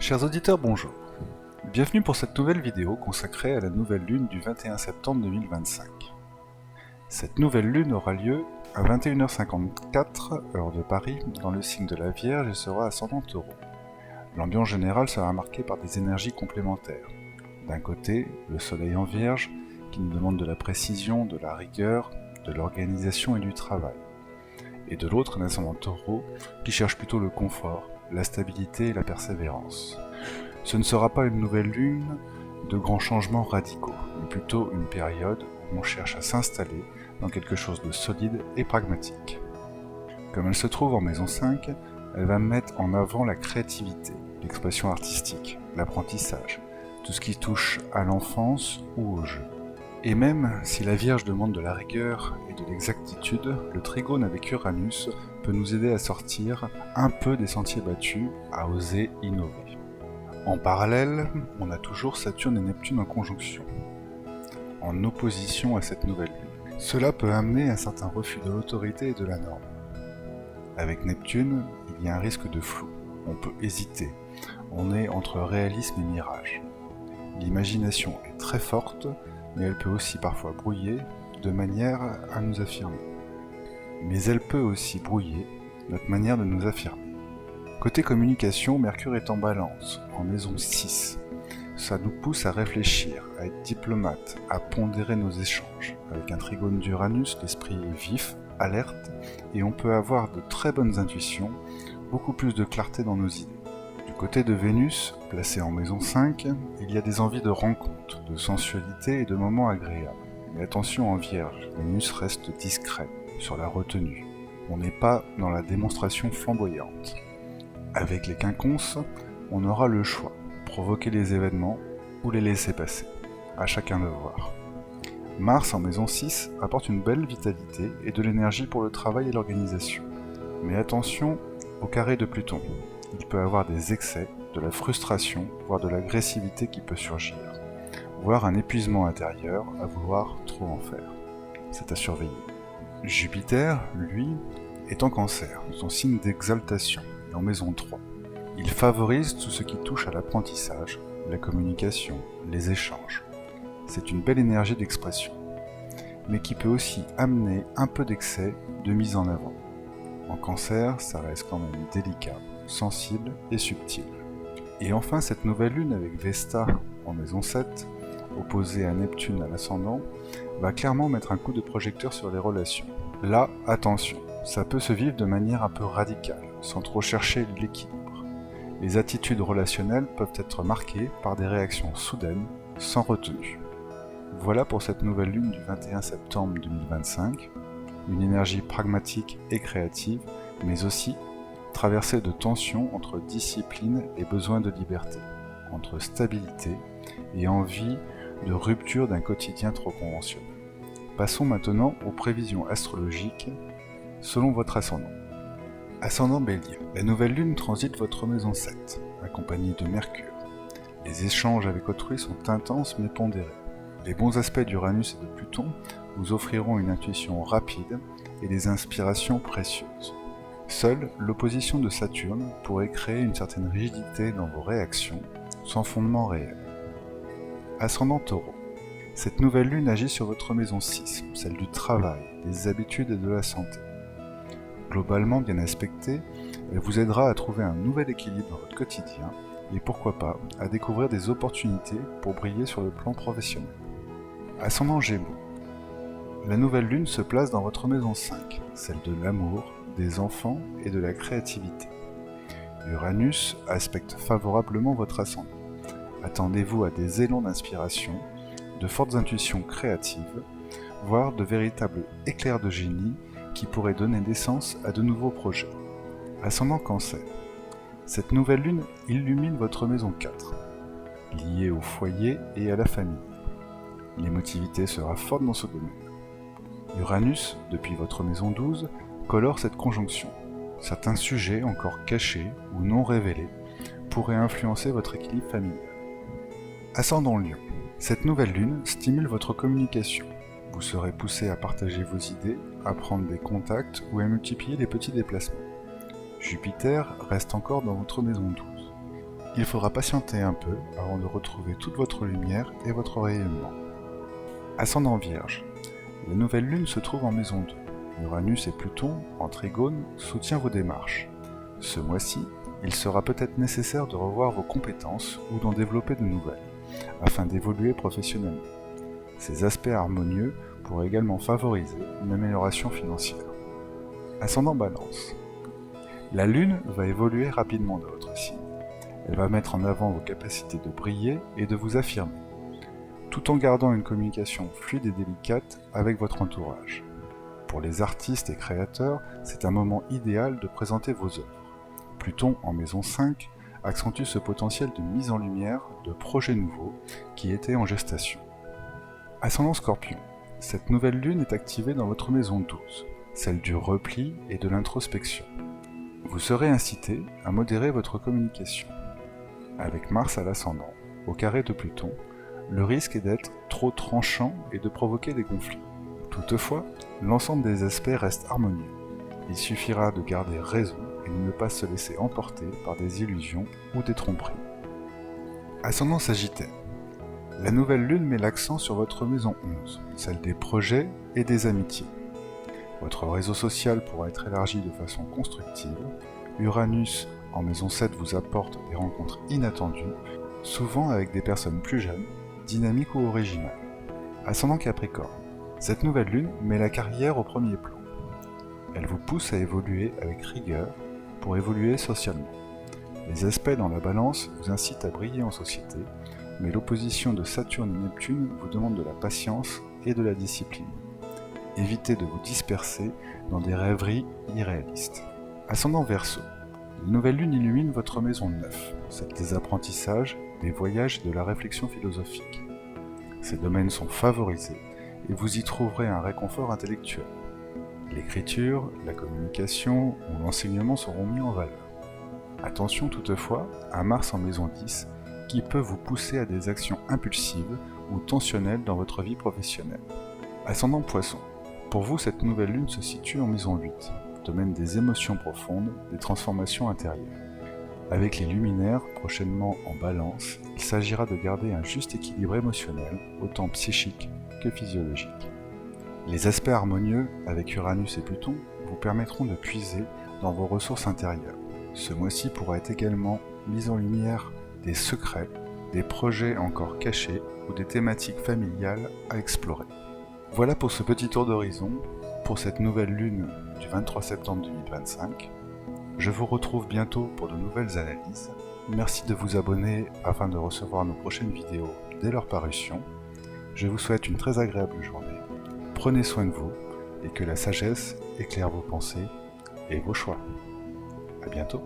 Chers auditeurs, bonjour. Bienvenue pour cette nouvelle vidéo consacrée à la nouvelle lune du 21 septembre 2025. Cette nouvelle lune aura lieu à 21h54, heure de Paris, dans le signe de la Vierge et sera ascendant Taureau. L'ambiance générale sera marquée par des énergies complémentaires. D'un côté, le soleil en Vierge, qui nous demande de la précision, de la rigueur, de l'organisation et du travail. Et de l'autre, un ascendant Taureau, qui cherche plutôt le confort, la stabilité et la persévérance. Ce ne sera pas une nouvelle lune de grands changements radicaux, mais plutôt une période où on cherche à s'installer dans quelque chose de solide et pragmatique. Comme elle se trouve en maison 5, elle va mettre en avant la créativité, l'expression artistique, l'apprentissage, tout ce qui touche à l'enfance ou au jeu. Et même si la Vierge demande de la rigueur et de l'exactitude, le trigone avec Uranus peut nous aider à sortir un peu des sentiers battus, à oser innover. En parallèle, on a toujours Saturne et Neptune en conjonction, en opposition à cette nouvelle lune. Cela peut amener un certain refus de l'autorité et de la norme. Avec Neptune, il y a un risque de flou, on peut hésiter, on est entre réalisme et mirage. L'imagination est très forte, mais elle peut aussi parfois brouiller de manière à nous affirmer. Mais elle peut aussi brouiller notre manière de nous affirmer. Côté communication, Mercure est en Balance, en maison 6. Ça nous pousse à réfléchir, à être diplomate, à pondérer nos échanges. Avec un trigone d'Uranus, l'esprit est vif, alerte, et on peut avoir de très bonnes intuitions, beaucoup plus de clarté dans nos idées. Du côté de Vénus, placée en maison 5, il y a des envies de rencontres, de sensualité et de moments agréables. Mais attention en Vierge, Vénus reste discret, sur la retenue. On n'est pas dans la démonstration flamboyante. Avec les quinconces, on aura le choix, provoquer les événements ou les laisser passer. À chacun de voir. Mars en maison 6 apporte une belle vitalité et de l'énergie pour le travail et l'organisation. Mais attention au carré de Pluton. Il peut avoir des excès, de la frustration, voire de l'agressivité qui peut surgir, voire un épuisement intérieur à vouloir trop en faire. C'est à surveiller. Jupiter, lui, est en Cancer, son signe d'exaltation, et en maison 3. Il favorise tout ce qui touche à l'apprentissage, la communication, les échanges. C'est une belle énergie d'expression, mais qui peut aussi amener un peu d'excès de mise en avant. En Cancer, ça reste quand même délicat, sensible et subtil. Et enfin, cette nouvelle lune avec Vesta en maison 7, opposée à Neptune à l'ascendant, va clairement mettre un coup de projecteur sur les relations. Là, attention, ça peut se vivre de manière un peu radicale, sans trop chercher l'équilibre. Les attitudes relationnelles peuvent être marquées par des réactions soudaines, sans retenue. Voilà pour cette nouvelle lune du 21 septembre 2025, une énergie pragmatique et créative, mais aussi traversée de tensions entre discipline et besoin de liberté, entre stabilité et envie de rupture d'un quotidien trop conventionnel. Passons maintenant aux prévisions astrologiques selon votre ascendant. Ascendant Bélier, la nouvelle lune transite votre maison 7, accompagnée de Mercure. Les échanges avec autrui sont intenses mais pondérés. Les bons aspects d'Uranus et de Pluton vous offriront une intuition rapide et des inspirations précieuses. Seule l'opposition de Saturne pourrait créer une certaine rigidité dans vos réactions, sans fondement réel. Ascendant Taureau. Cette nouvelle lune agit sur votre maison 6, celle du travail, des habitudes et de la santé. Globalement bien aspectée, elle vous aidera à trouver un nouvel équilibre dans votre quotidien et pourquoi pas à découvrir des opportunités pour briller sur le plan professionnel. Ascendant Gémeaux. La nouvelle lune se place dans votre maison 5, celle de l'amour, des enfants et de la créativité. Uranus aspecte favorablement votre ascendant. Attendez-vous à des élans d'inspiration, de fortes intuitions créatives, voire de véritables éclairs de génie qui pourraient donner naissance à de nouveaux projets. Ascendant Cancer. Cette nouvelle lune illumine votre maison 4, liée au foyer et à la famille. L'émotivité sera forte dans ce domaine. Uranus, depuis votre maison 12, colore cette conjonction. Certains sujets encore cachés ou non révélés pourraient influencer votre équilibre familial. Ascendant Lion. Cette nouvelle lune stimule votre communication. Vous serez poussé à partager vos idées, à prendre des contacts ou à multiplier les petits déplacements. Jupiter reste encore dans votre maison 12. Il faudra patienter un peu avant de retrouver toute votre lumière et votre rayonnement. Ascendant Vierge. La nouvelle lune se trouve en maison 2. Uranus et Pluton, en trigone, soutient vos démarches. Ce mois-ci, il sera peut-être nécessaire de revoir vos compétences ou d'en développer de nouvelles, afin d'évoluer professionnellement. Ces aspects harmonieux pourraient également favoriser une amélioration financière. Ascendant Balance. La Lune va évoluer rapidement dans votre signe. Elle va mettre en avant vos capacités de briller et de vous affirmer, tout en gardant une communication fluide et délicate avec votre entourage. Pour les artistes et créateurs, c'est un moment idéal de présenter vos œuvres. Pluton en maison 5 accentue ce potentiel de mise en lumière de projets nouveaux qui étaient en gestation. Ascendant Scorpion. Cette nouvelle lune est activée dans votre maison 12, celle du repli et de l'introspection. Vous serez incité à modérer votre communication. Avec Mars à l'ascendant, au carré de Pluton, le risque est d'être trop tranchant et de provoquer des conflits. Toutefois, l'ensemble des aspects reste harmonieux. Il suffira de garder raison et de ne pas se laisser emporter par des illusions ou des tromperies. Ascendant Sagittaire. La nouvelle lune met l'accent sur votre maison 11, celle des projets et des amitiés. Votre réseau social pourra être élargi de façon constructive. Uranus en maison 7 vous apporte des rencontres inattendues, souvent avec des personnes plus jeunes, dynamiques ou originales. Ascendant Capricorne. Cette nouvelle lune met la carrière au premier plan. Elle vous pousse à évoluer avec rigueur pour évoluer socialement. Les aspects dans la balance vous incitent à briller en société, mais l'opposition de Saturne et Neptune vous demande de la patience et de la discipline. Évitez de vous disperser dans des rêveries irréalistes. Ascendant Verseau. La nouvelle lune illumine votre maison 9, celle des apprentissages, des voyages et de la réflexion philosophique. Ces domaines sont favorisés et vous y trouverez un réconfort intellectuel. L'écriture, la communication ou l'enseignement seront mis en valeur. Attention toutefois à Mars en maison 10 qui peut vous pousser à des actions impulsives ou tensionnelles dans votre vie professionnelle. Ascendant Poisson. Pour vous, cette nouvelle lune se situe en maison 8, domaine des émotions profondes, des transformations intérieures. Avec les luminaires prochainement en balance, il s'agira de garder un juste équilibre émotionnel, autant psychique que physiologique. Les aspects harmonieux avec Uranus et Pluton vous permettront de puiser dans vos ressources intérieures. Ce mois-ci pourra être également mis en lumière des secrets, des projets encore cachés ou des thématiques familiales à explorer. Voilà pour ce petit tour d'horizon, pour cette nouvelle lune du 23 septembre 2025. Je vous retrouve bientôt pour de nouvelles analyses. Merci de vous abonner afin de recevoir nos prochaines vidéos dès leur parution. Je vous souhaite une très agréable journée. Prenez soin de vous et que la sagesse éclaire vos pensées et vos choix. À bientôt.